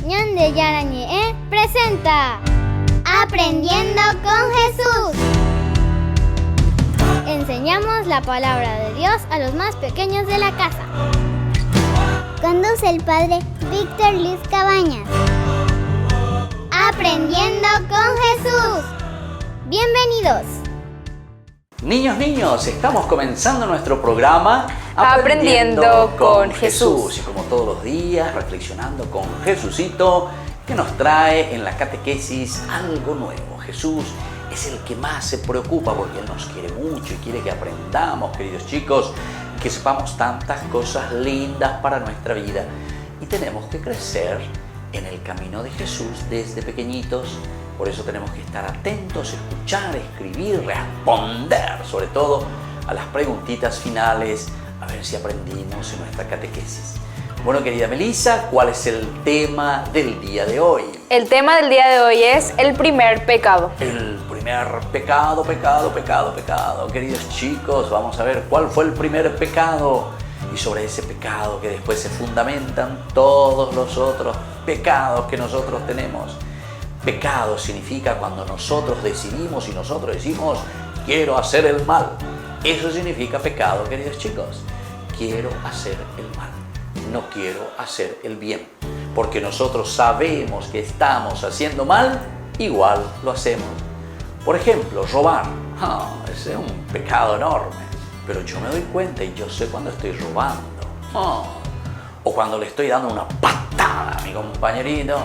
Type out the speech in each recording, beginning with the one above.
Ñande Yarañe presenta Aprendiendo con Jesús. Enseñamos la palabra de Dios a los más pequeños de la casa. Conduce el padre Víctor Luis Cabañas. Aprendiendo con Jesús. Bienvenidos. Niños, estamos comenzando nuestro programa Aprendiendo con Jesús. Y como todos los días, reflexionando con Jesucito, que nos trae en la catequesis algo nuevo. Jesús es el que más se preocupa porque Él nos quiere mucho y quiere que aprendamos, queridos chicos, que sepamos tantas cosas lindas para nuestra vida. Y tenemos que crecer en el camino de Jesús desde pequeñitos. Por eso tenemos que estar atentos, escuchar, escribir, responder, sobre todo a las preguntitas finales, a ver si aprendimos en nuestra catequesis. Bueno, querida Melissa, ¿cuál es el tema del día de hoy? El tema del día de hoy es el primer pecado. El primer pecado. Queridos chicos, vamos a ver cuál fue el primer pecado. Y sobre ese pecado que después se fundamentan todos los otros pecados que nosotros tenemos. Pecado significa cuando nosotros decidimos y nosotros decimos, quiero hacer el mal. Eso significa pecado, queridos chicos. Quiero hacer el mal. No quiero hacer el bien. Porque nosotros sabemos que estamos haciendo mal, igual lo hacemos. Por ejemplo, robar. Ese es un pecado enorme. Pero yo me doy cuenta y yo sé cuando estoy robando. O cuando le estoy dando una patada a mi compañerito.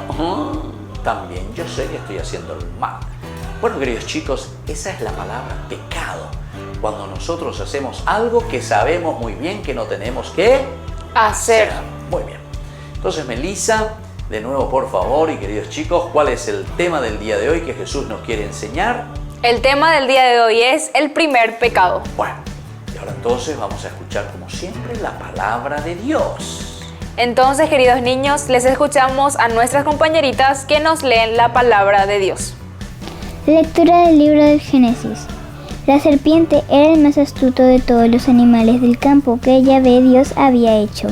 También yo sé que estoy haciendo el mal. Bueno, queridos chicos, esa es la palabra pecado. Cuando nosotros hacemos algo que sabemos muy bien que no tenemos que hacer. Muy bien. Entonces, Melissa, de nuevo, por favor, y queridos chicos, ¿cuál es el tema del día de hoy que Jesús nos quiere enseñar? El tema del día de hoy es el primer pecado. Bueno, y ahora entonces vamos a escuchar, como siempre, la palabra de Dios. Entonces, queridos niños, les escuchamos a nuestras compañeritas que nos leen la palabra de Dios. Lectura del libro del Génesis. La serpiente era el más astuto de todos los animales del campo que Yahvé Dios había hecho.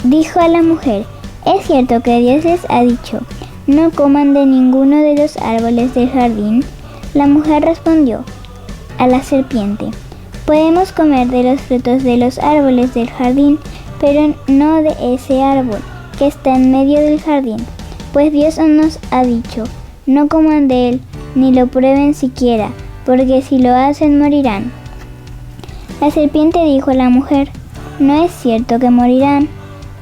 Dijo a la mujer, es cierto que Dios les ha dicho, no coman de ninguno de los árboles del jardín. La mujer respondió a la serpiente, podemos comer de los frutos de los árboles del jardín, pero no de ese árbol que está en medio del jardín, pues Dios nos ha dicho, no coman de él, ni lo prueben siquiera, porque si lo hacen morirán. La serpiente dijo a la mujer, no es cierto que morirán,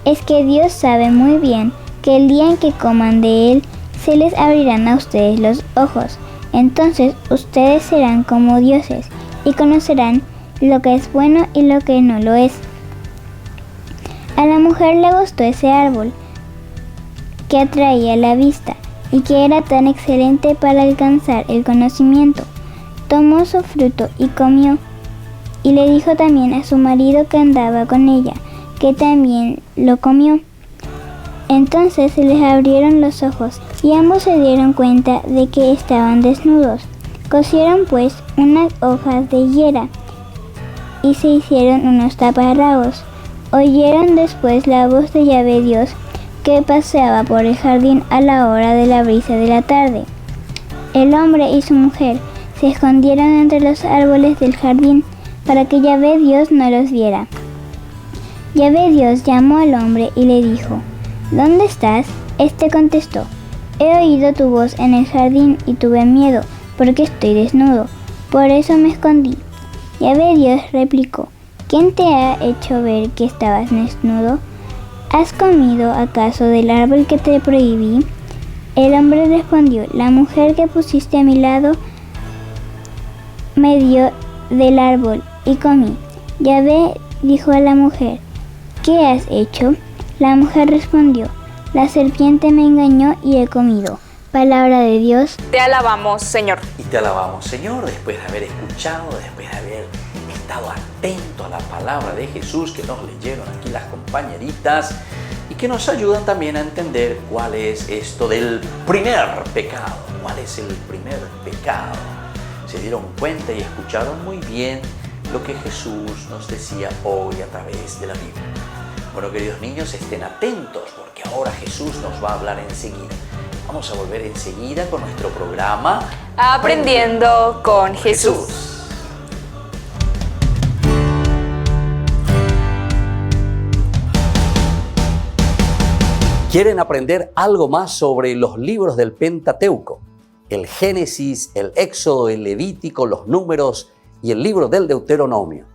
es que Dios sabe muy bien que el día en que coman de él, se les abrirán a ustedes los ojos, entonces ustedes serán como dioses, y conocerán lo que es bueno y lo que no lo es. A la mujer le gustó ese árbol que atraía la vista y que era tan excelente para alcanzar el conocimiento. Tomó su fruto y comió, y le dijo también a su marido que andaba con ella, que también lo comió. Entonces se les abrieron los ojos y ambos se dieron cuenta de que estaban desnudos. Cosieron pues unas hojas de higuera y se hicieron unos taparrabos. Oyeron después la voz de Yahvé Dios que paseaba por el jardín a la hora de la brisa de la tarde. El hombre y su mujer se escondieron entre los árboles del jardín para que Yahvé Dios no los viera. Yahvé Dios llamó al hombre y le dijo, ¿dónde estás? Este contestó, he oído tu voz en el jardín y tuve miedo porque estoy desnudo, por eso me escondí. Yahvé Dios replicó, ¿quién te ha hecho ver que estabas desnudo? ¿Has comido acaso del árbol que te prohibí? El hombre respondió, la mujer que pusiste a mi lado me dio del árbol y comí. Yahvé dijo a la mujer, ¿qué has hecho? La mujer respondió, la serpiente me engañó y he comido. Palabra de Dios. Te alabamos, Señor. Y te alabamos, Señor, después de haber escuchado, después de haber estado atento a la palabra de Jesús que nos leyeron aquí las compañeritas y que nos ayudan también a entender cuál es esto del primer pecado. ¿Cuál es el primer pecado? Se dieron cuenta y escucharon muy bien lo que Jesús nos decía hoy a través de la Biblia. Bueno, queridos niños, estén atentos porque ahora Jesús nos va a hablar enseguida. Vamos a volver enseguida con nuestro programa Aprendiendo con Jesús. ¿Quieren aprender algo más sobre los libros del Pentateuco? El Génesis, el Éxodo, el Levítico, los Números y el libro del Deuteronomio.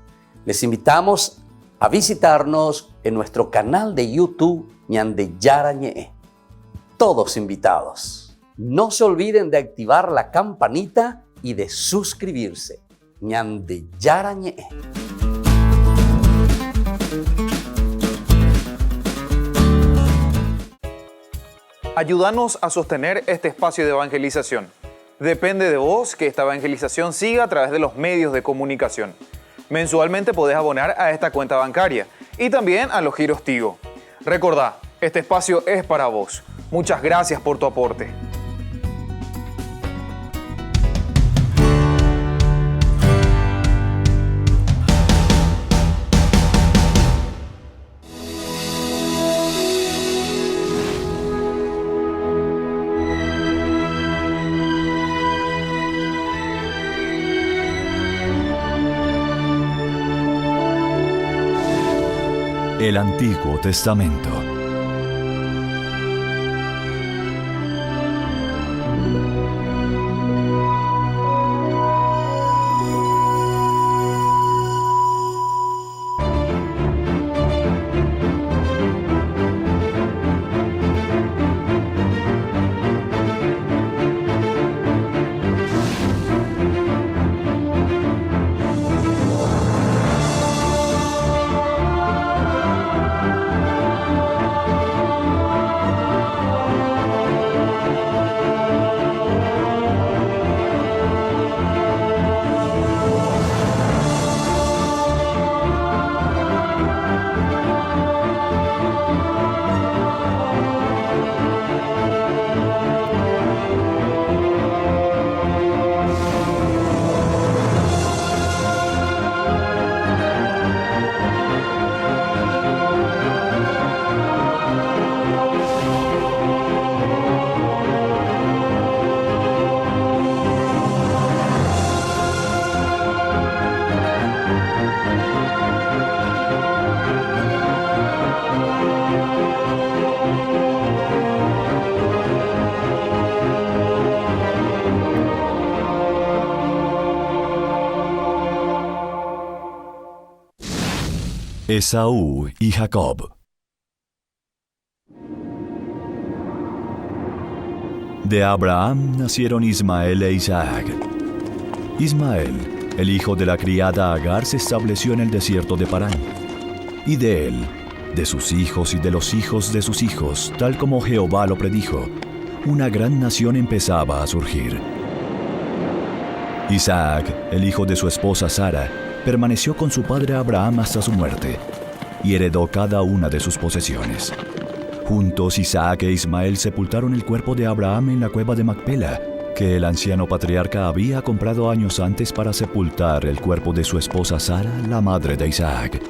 Les invitamos a visitarnos en nuestro canal de YouTube Ñande Yarañe. Todos invitados. No se olviden de activar la campanita y de suscribirse. Ñande Yarañe. Ayúdanos a sostener este espacio de evangelización. Depende de vos que esta evangelización siga a través de los medios de comunicación. Mensualmente podés abonar a esta cuenta bancaria y también a los giros Tigo. Recordá, este espacio es para vos. Muchas gracias por tu aporte. El Antiguo Testamento. Esaú y Jacob. De Abraham nacieron Ismael e Isaac. Ismael, el hijo de la criada Agar, se estableció en el desierto de Parán. Y de él, de sus hijos y de los hijos de sus hijos, tal como Jehová lo predijo, una gran nación empezaba a surgir. Isaac, el hijo de su esposa Sara, permaneció con su padre Abraham hasta su muerte, y heredó cada una de sus posesiones. Juntos Isaac e Ismael sepultaron el cuerpo de Abraham en la cueva de Macpela, que el anciano patriarca había comprado años antes para sepultar el cuerpo de su esposa Sara, la madre de Isaac.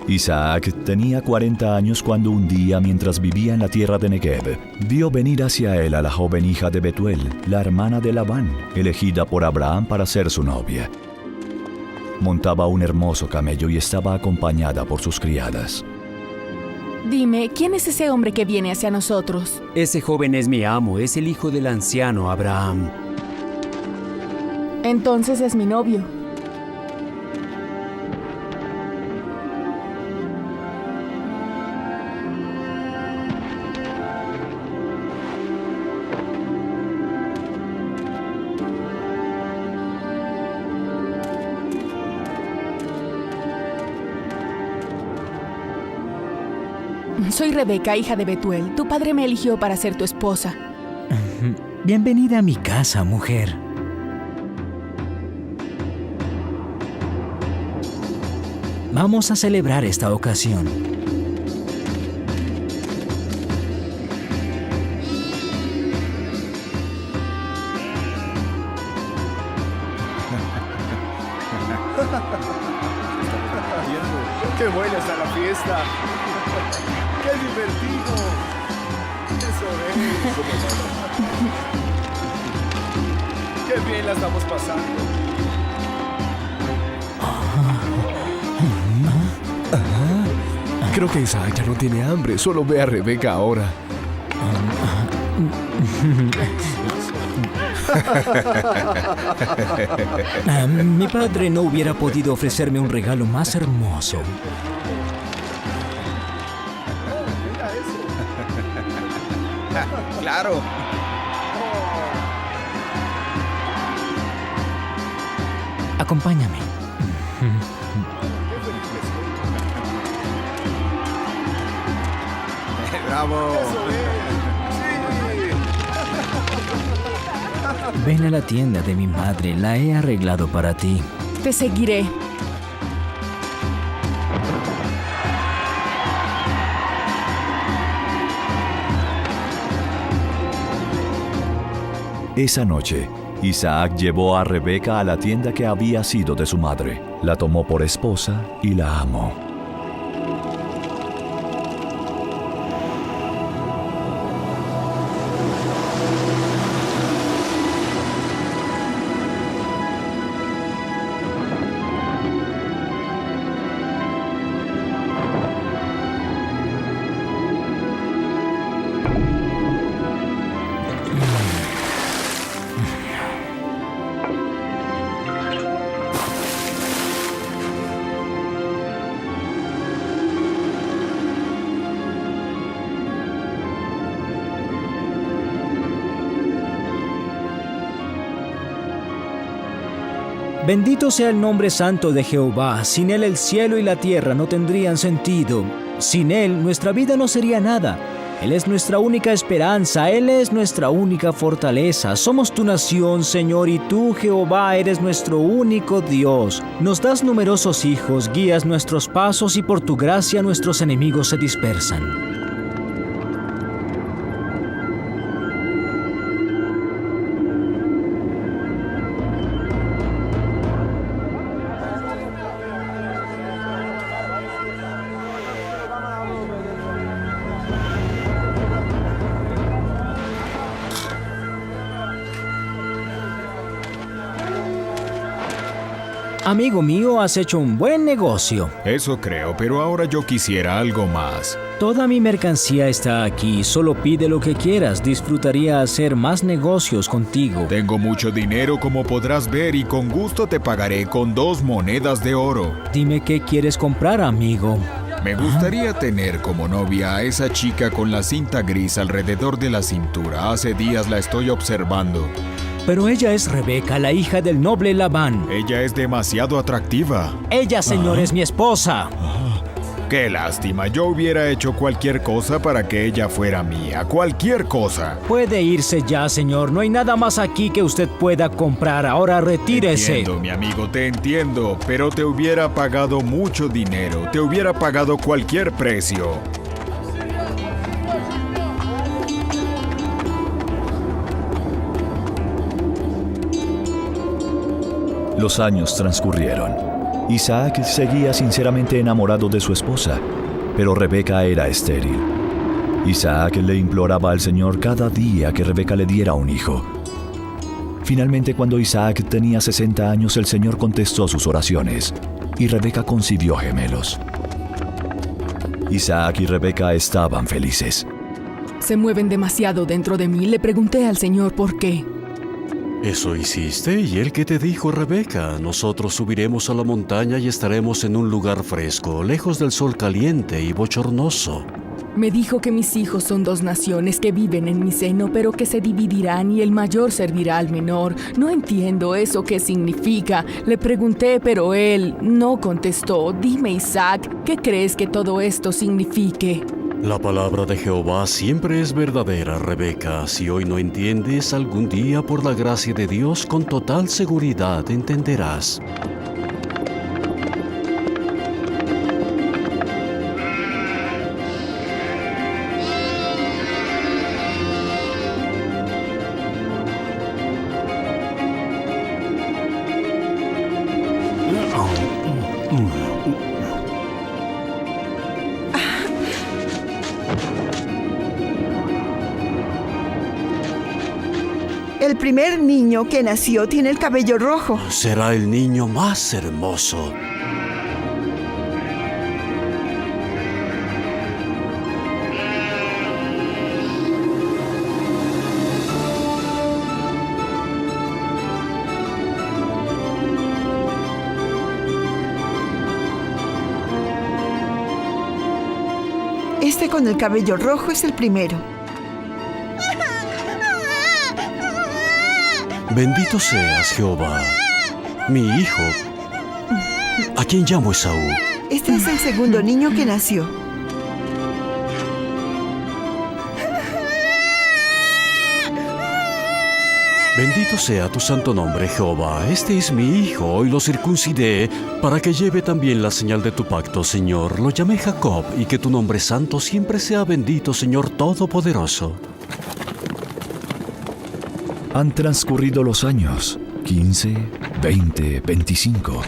Isaac tenía 40 años cuando un día, mientras vivía en la tierra de Negev, vio venir hacia él a la joven hija de Betuel, la hermana de Labán, elegida por Abraham para ser su novia. Montaba un hermoso camello y estaba acompañada por sus criadas. Dime, ¿quién es ese hombre que viene hacia nosotros? Ese joven es mi amo, es el hijo del anciano Abraham. Entonces es mi novio. Soy Rebeca, hija de Betuel. Tu padre me eligió para ser tu esposa. Bienvenida a mi casa, mujer. Vamos a celebrar esta ocasión. ¡Qué buena está la fiesta! ¡Qué divertido! Eso es. ¡Qué bien la estamos pasando! Creo que Isaac ya no tiene hambre, solo ve a Rebeca ahora. Mi padre no hubiera podido ofrecerme un regalo más hermoso. ¡Claro! Acompáñame. ¡Bravo! Ven a la tienda de mi madre, la he arreglado para ti. Te seguiré. Esa noche, Isaac llevó a Rebeca a la tienda que había sido de su madre. La tomó por esposa y la amó. Bendito sea el nombre santo de Jehová. Sin Él el cielo y la tierra no tendrían sentido. Sin Él nuestra vida no sería nada. Él es nuestra única esperanza, Él es nuestra única fortaleza. Somos tu nación, Señor, y tú, Jehová, eres nuestro único Dios. Nos das numerosos hijos, guías nuestros pasos y por tu gracia nuestros enemigos se dispersan. Amigo mío, has hecho un buen negocio. Eso creo, pero ahora yo quisiera algo más. Toda mi mercancía está aquí, solo pide lo que quieras. Disfrutaría hacer más negocios contigo. Tengo mucho dinero, como podrás ver, y con gusto te pagaré con 2 monedas de oro. Dime qué quieres comprar, amigo. Me gustaría tener como novia a esa chica con la cinta gris alrededor de la cintura. Hace días la estoy observando. Pero ella es Rebeca, la hija del noble Labán. Ella es demasiado atractiva. Ella, señor, es mi esposa. Qué lástima, yo hubiera hecho cualquier cosa para que ella fuera mía, cualquier cosa. Puede irse ya, señor, no hay nada más aquí que usted pueda comprar, ahora retírese. Entiendo, mi amigo, te entiendo, pero te hubiera pagado mucho dinero, te hubiera pagado cualquier precio. Los años transcurrieron. Isaac seguía sinceramente enamorado de su esposa, pero Rebeca era estéril. Isaac le imploraba al Señor cada día que Rebeca le diera un hijo. Finalmente, cuando Isaac tenía 60 años, el Señor contestó sus oraciones y Rebeca concibió gemelos. Isaac y Rebeca estaban felices. Se mueven demasiado dentro de mí. Le pregunté al Señor por qué. ¿Eso hiciste? ¿Y él qué te dijo, Rebeca? Nosotros subiremos a la montaña y estaremos en un lugar fresco, lejos del sol caliente y bochornoso. Me dijo que mis hijos son 2 naciones que viven en mi seno, pero que se dividirán y el mayor servirá al menor. No entiendo eso qué significa. Le pregunté, pero él no contestó. Dime, Isaac, ¿qué crees que todo esto signifique? La palabra de Jehová siempre es verdadera, Rebeca. Si hoy no entiendes, algún día por la gracia de Dios con total seguridad entenderás. El primer niño que nació tiene el cabello rojo. Será el niño más hermoso. Este con el cabello rojo es el primero. Bendito seas, Jehová. Mi hijo, ¿a quién llamo Esaú? Este es el segundo niño que nació. Bendito sea tu santo nombre, Jehová. Este es mi hijo y lo circuncidé para que lleve también la señal de tu pacto, Señor. Lo llamé Jacob y que tu nombre santo siempre sea bendito, Señor Todopoderoso. Han transcurrido los años, 15, 20, 25.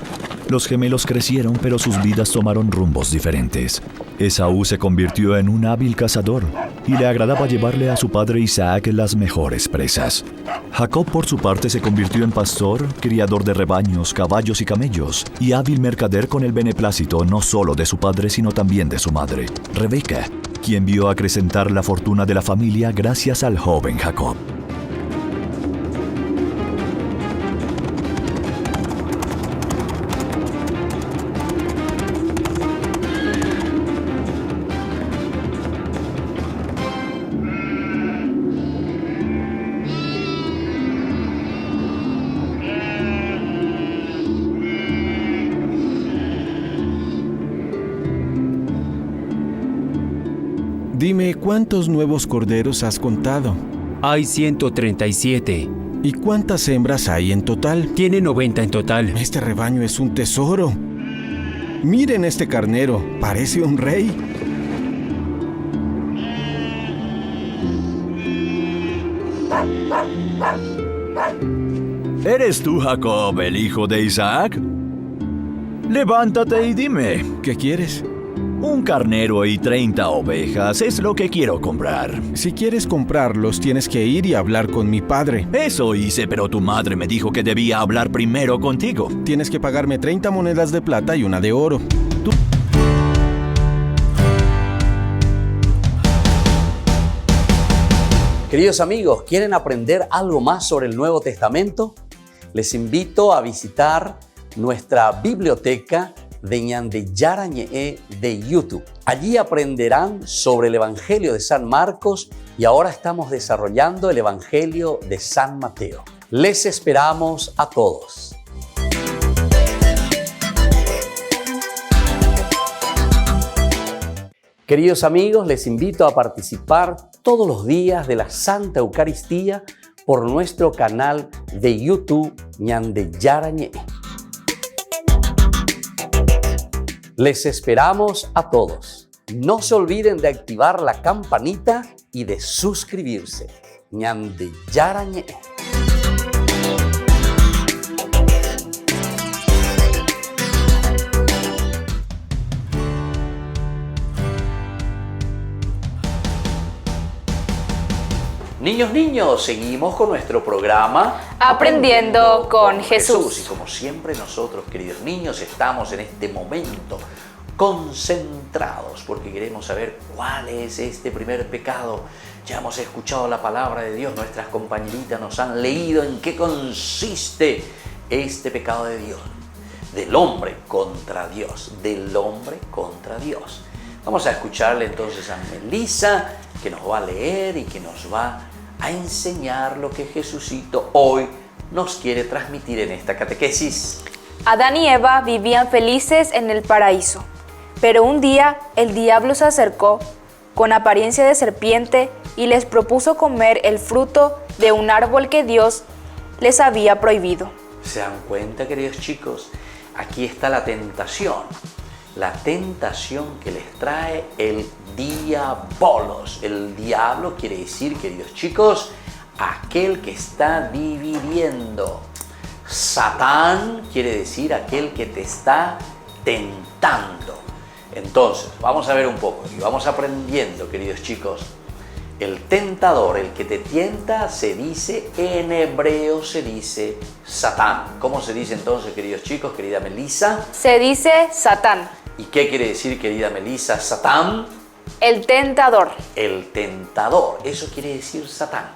Los gemelos crecieron, pero sus vidas tomaron rumbos diferentes. Esaú se convirtió en un hábil cazador y le agradaba llevarle a su padre Isaac las mejores presas. Jacob, por su parte, se convirtió en pastor, criador de rebaños, caballos y camellos, y hábil mercader con el beneplácito no solo de su padre, sino también de su madre, Rebeca, quien vio acrecentar la fortuna de la familia gracias al joven Jacob. Dime, ¿cuántos nuevos corderos has contado? Hay 137. ¿Y cuántas hembras hay en total? Tiene 90 en total. Este rebaño es un tesoro. Miren este carnero, parece un rey. ¿Eres tú, Jacob, el hijo de Isaac? Levántate y dime. ¿Qué quieres? Un carnero y 30 ovejas es lo que quiero comprar. Si quieres comprarlos, tienes que ir y hablar con mi padre. Eso hice, pero tu madre me dijo que debía hablar primero contigo. Tienes que pagarme 30 monedas de plata y una de oro. Queridos amigos, ¿quieren aprender algo más sobre el Nuevo Testamento? Les invito a visitar nuestra biblioteca de Ñande Yarañe de YouTube. Allí aprenderán sobre el Evangelio de San Marcos y ahora estamos desarrollando el Evangelio de San Mateo. Les esperamos a todos. Queridos amigos, les invito a participar todos los días de la Santa Eucaristía por nuestro canal de YouTube Ñande Yarañe. Les esperamos a todos. No se olviden de activar la campanita y de suscribirse. Ñande Yarañe. Niños, seguimos con nuestro programa Aprendiendo con Jesús. Y como siempre nosotros, queridos niños, estamos en este momento concentrados porque queremos saber cuál es este primer pecado. Ya hemos escuchado la palabra de Dios, nuestras compañeritas nos han leído en qué consiste este pecado de Dios, del hombre contra Dios, del hombre contra Dios. Vamos a escucharle entonces a Melissa, que nos va a leer y que nos va a enseñar lo que Jesucito hoy nos quiere transmitir en esta catequesis. Adán y Eva vivían felices en el paraíso, pero un día el diablo se acercó con apariencia de serpiente y les propuso comer el fruto de un árbol que Dios les había prohibido. ¿Se dan cuenta, queridos chicos? Aquí está la tentación que les trae el diabolos. El diablo quiere decir, queridos chicos, aquel que está dividiendo. Satán quiere decir aquel que te está tentando. Entonces, vamos a ver un poco y vamos aprendiendo, queridos chicos. El tentador, el que te tienta, se dice, en hebreo se dice Satán. ¿Cómo se dice entonces, queridos chicos, querida Melissa? Se dice Satán. ¿Y qué quiere decir, querida Melissa, Satán? El tentador. El tentador, eso quiere decir Satán.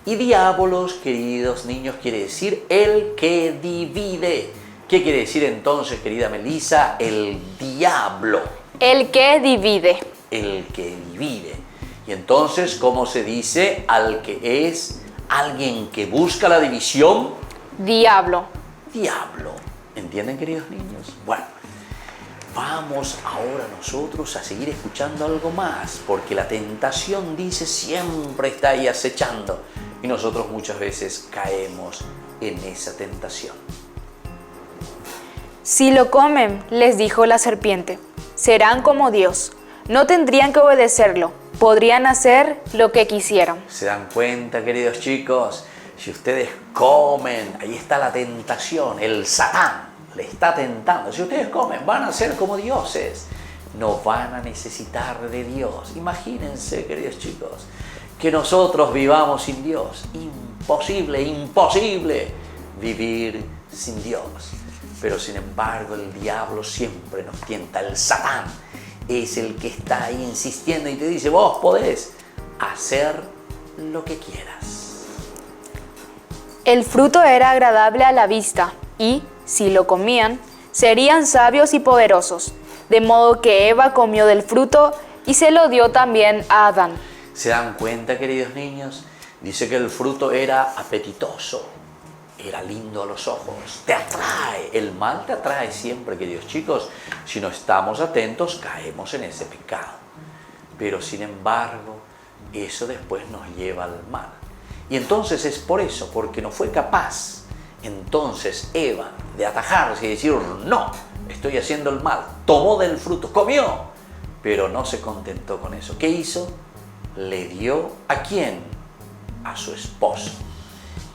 Y diabolos, queridos niños, quiere decir el que divide. ¿Qué quiere decir entonces, querida Melissa? El diablo. El que divide. El que divide. Y entonces, ¿cómo se dice al que es alguien que busca la división? Diablo. Diablo. ¿Entienden, queridos niños? Bueno, vamos ahora nosotros a seguir escuchando algo más, porque la tentación, dice, siempre está ahí acechando y nosotros muchas veces caemos en esa tentación. Si lo comen, les dijo la serpiente, serán como Dios. No tendrían que obedecerlo. Podrían hacer lo que quisieran. ¿Se dan cuenta, queridos chicos? Si ustedes comen, ahí está la tentación, el Satán le está tentando. Si ustedes comen, van a ser como dioses. No van a necesitar de Dios. Imagínense, queridos chicos, que nosotros vivamos sin Dios. Imposible, imposible vivir sin Dios. Pero sin embargo, el diablo siempre nos tienta. El Satán es el que está ahí insistiendo y te dice, vos podés hacer lo que quieras. El fruto era agradable a la vista y, si lo comían, serían sabios y poderosos. De modo que Eva comió del fruto y se lo dio también a Adán. ¿Se dan cuenta, queridos niños? Dice que el fruto era apetitoso, era lindo a los ojos, te atrae. El mal te atrae siempre, queridos chicos. Si no estamos atentos, caemos en ese pecado. Pero sin embargo, eso después nos lleva al mal. Y entonces es por eso, porque no fue capaz entonces Eva de atajarse y decir, no, estoy haciendo el mal. Tomó del fruto, comió, pero no se contentó con eso. ¿Qué hizo? Le dio ¿a quién? A su esposo.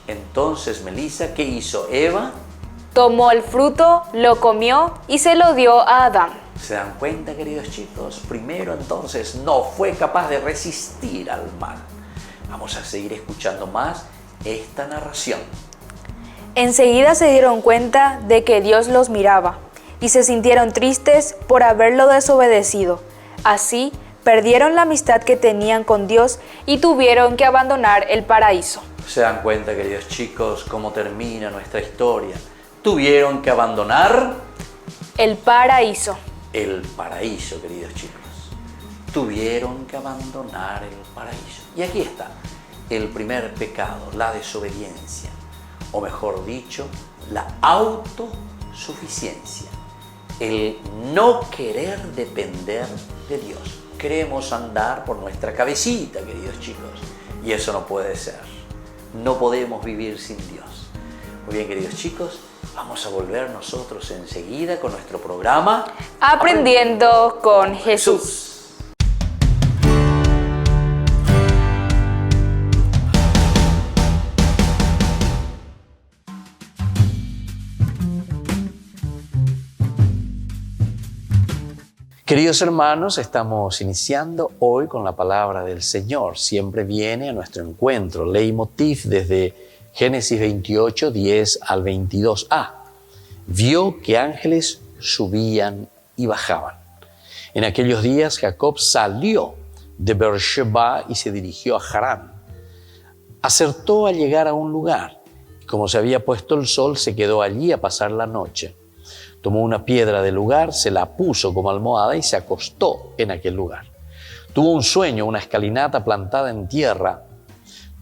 Entonces, Melissa, ¿qué hizo Eva? Tomó el fruto, lo comió y se lo dio a Adán. ¿Se dan cuenta, queridos chicos? Primero, entonces, no fue capaz de resistir al mal. Vamos a seguir escuchando más esta narración. Enseguida se dieron cuenta de que Dios los miraba y se sintieron tristes por haberlo desobedecido. Así, perdieron la amistad que tenían con Dios y tuvieron que abandonar el paraíso. ¿Se dan cuenta, queridos chicos, cómo termina nuestra historia? Tuvieron que abandonar el paraíso. El paraíso, queridos chicos. Tuvieron que abandonar el paraíso. Y aquí está el primer pecado, la desobediencia. O mejor dicho, la autosuficiencia. El no querer depender de Dios. Queremos andar por nuestra cabecita, queridos chicos. Y eso no puede ser. No podemos vivir sin Dios. Muy bien, queridos chicos, vamos a volver nosotros enseguida con nuestro programa Aprendiendo con Jesús. Queridos hermanos, estamos iniciando hoy con la palabra del Señor. Siempre viene a nuestro encuentro, leitmotiv desde Génesis 28, 10 al 22a. Vio que ángeles subían y bajaban. En aquellos días Jacob salió de Beersheba y se dirigió a Harán. Acertó a llegar a un lugar. Como se había puesto el sol, se quedó allí a pasar la noche. Tomó una piedra del lugar, se la puso como almohada y se acostó en aquel lugar. Tuvo un sueño, una escalinata plantada en tierra.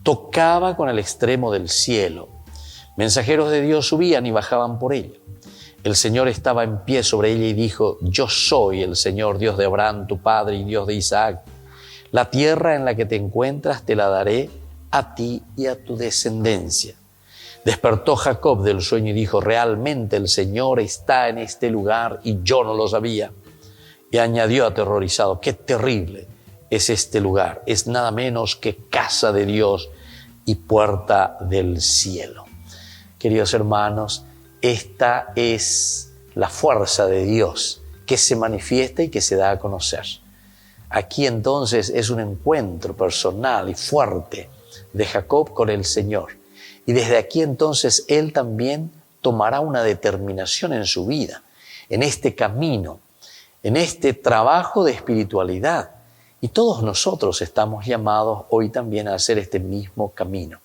Tocaba con el extremo del cielo. Mensajeros de Dios subían y bajaban por ella. El Señor estaba en pie sobre ella y dijo, yo soy el Señor, Dios de Abraham, tu padre, y Dios de Isaac. La tierra en la que te encuentras te la daré a ti y a tu descendencia. Despertó Jacob del sueño y dijo, realmente el Señor está en este lugar y yo no lo sabía. Y añadió aterrorizado, qué terrible es este lugar. Es nada menos que casa de Dios y puerta del cielo. Queridos hermanos, esta es la fuerza de Dios que se manifiesta y que se da a conocer. Aquí entonces es un encuentro personal y fuerte de Jacob con el Señor. Y desde aquí entonces él también tomará una determinación en su vida, en este camino, en este trabajo de espiritualidad. Y todos nosotros estamos llamados hoy también a hacer este mismo camino.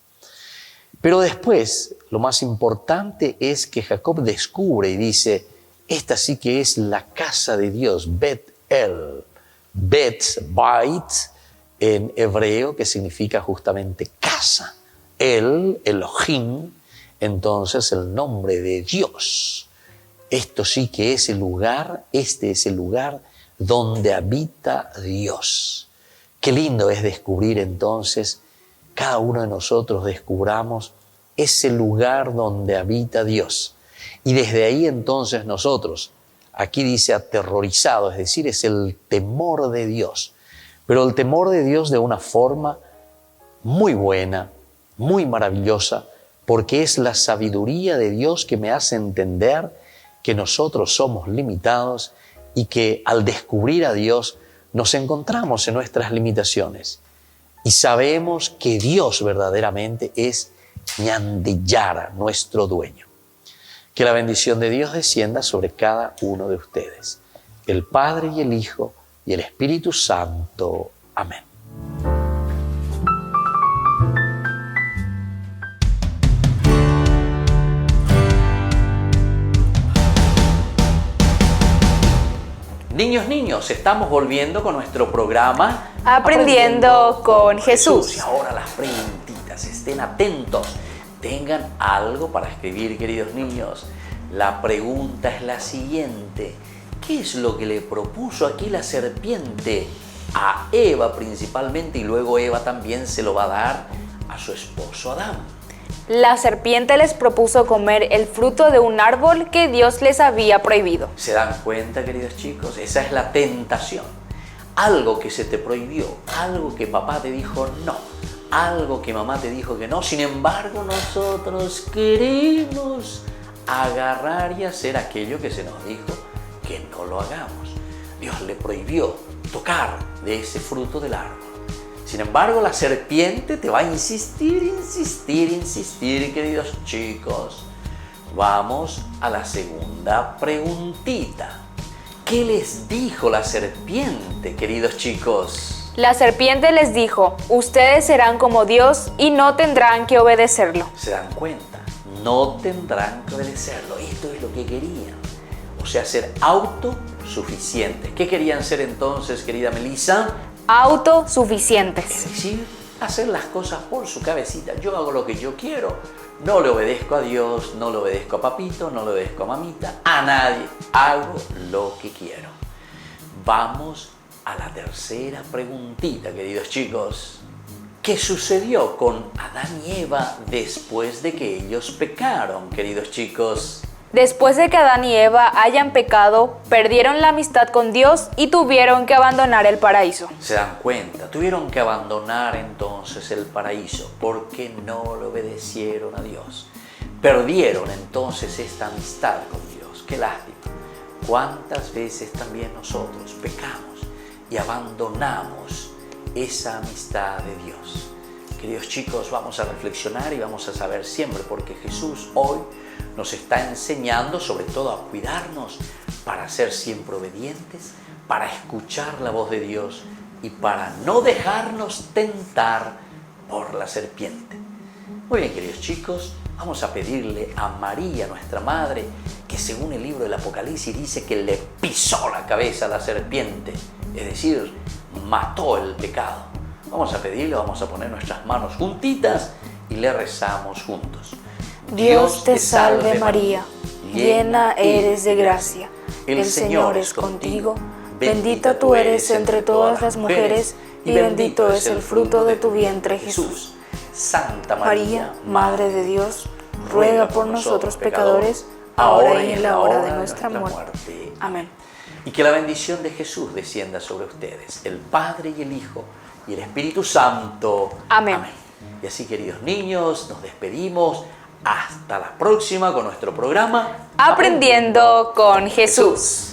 Pero después, lo más importante es que Jacob descubre y dice, esta sí que es la casa de Dios, Bet-El. Bet-Bait en hebreo, que significa justamente casa. El, Elohim, entonces el nombre de Dios. Esto sí que es el lugar, este es el lugar donde habita Dios. Qué lindo es descubrir entonces, cada uno de nosotros descubramos ese lugar donde habita Dios. Y desde ahí entonces nosotros, aquí dice aterrorizado, es decir, es el temor de Dios. Pero el temor de Dios de una forma muy buena, muy maravillosa, porque es la sabiduría de Dios que me hace entender que nosotros somos limitados y que al descubrir a Dios nos encontramos en nuestras limitaciones y sabemos que Dios verdaderamente es Ñandillara, nuestro dueño. Que la bendición de Dios descienda sobre cada uno de ustedes, el Padre y el Hijo y el Espíritu Santo. Amén. Niños, estamos volviendo con nuestro programa Aprendiendo con Jesús. Y ahora las preguntitas, estén atentos, tengan algo para escribir, queridos niños. La pregunta es la siguiente: ¿qué es lo que le propuso aquí la serpiente a Eva principalmente, y luego Eva también se lo va a dar a su esposo Adán? La serpiente les propuso comer el fruto de un árbol que Dios les había prohibido. ¿Se dan cuenta, queridos chicos? Esa es la tentación. Algo que se te prohibió, algo que papá te dijo no, algo que mamá te dijo que no. Sin embargo, nosotros queremos agarrar y hacer aquello que se nos dijo que no lo hagamos. Dios le prohibió tocar de ese fruto del árbol. Sin embargo, la serpiente te va a insistir, queridos chicos. Vamos a la segunda preguntita. ¿Qué les dijo la serpiente, queridos chicos? La serpiente les dijo, ustedes serán como Dios y no tendrán que obedecerlo. ¿Se dan cuenta? No tendrán que obedecerlo. Esto es lo que querían. O sea, ser autosuficientes. ¿Qué querían ser entonces, querida Melissa? Autosuficientes. Es decir, hacer las cosas por su cabecita. Yo hago lo que yo quiero. No le obedezco a Dios, no le obedezco a papito, no le obedezco a mamita, a nadie. Hago lo que quiero. Vamos a la tercera preguntita, queridos chicos. ¿Qué sucedió con Adán y Eva después de que ellos pecaron, queridos chicos? Después de que Adán y Eva hayan pecado, perdieron la amistad con Dios y tuvieron que abandonar el paraíso. ¿Se dan cuenta? Tuvieron que abandonar entonces el paraíso porque no le obedecieron a Dios. Perdieron entonces esta amistad con Dios. ¡Qué lástima! ¿Cuántas veces también nosotros pecamos y abandonamos esa amistad de Dios? Queridos chicos, vamos a reflexionar y vamos a saber siempre, porque Jesús hoy nos está enseñando sobre todo a cuidarnos para ser siempre obedientes, para escuchar la voz de Dios y para no dejarnos tentar por la serpiente. Muy bien, queridos chicos, vamos a pedirle a María, nuestra Madre, que según el libro del Apocalipsis dice que le pisó la cabeza a la serpiente, es decir, mató el pecado. Vamos a pedirle, vamos a poner nuestras manos juntitas y le rezamos juntos. Dios te salve María, llena eres de gracia, el Señor es contigo, bendita tú eres entre todas las mujeres y bendito es el fruto de tu vientre Jesús. Santa María, Madre de Dios, ruega por nosotros pecadores, ahora y en la hora de nuestra muerte. Amén. Y que la bendición de Jesús descienda sobre ustedes, el Padre y el Hijo y el Espíritu Santo. Amén. Amén. Y así, queridos niños, nos despedimos. Hasta la próxima con nuestro programa Aprendiendo con Jesús.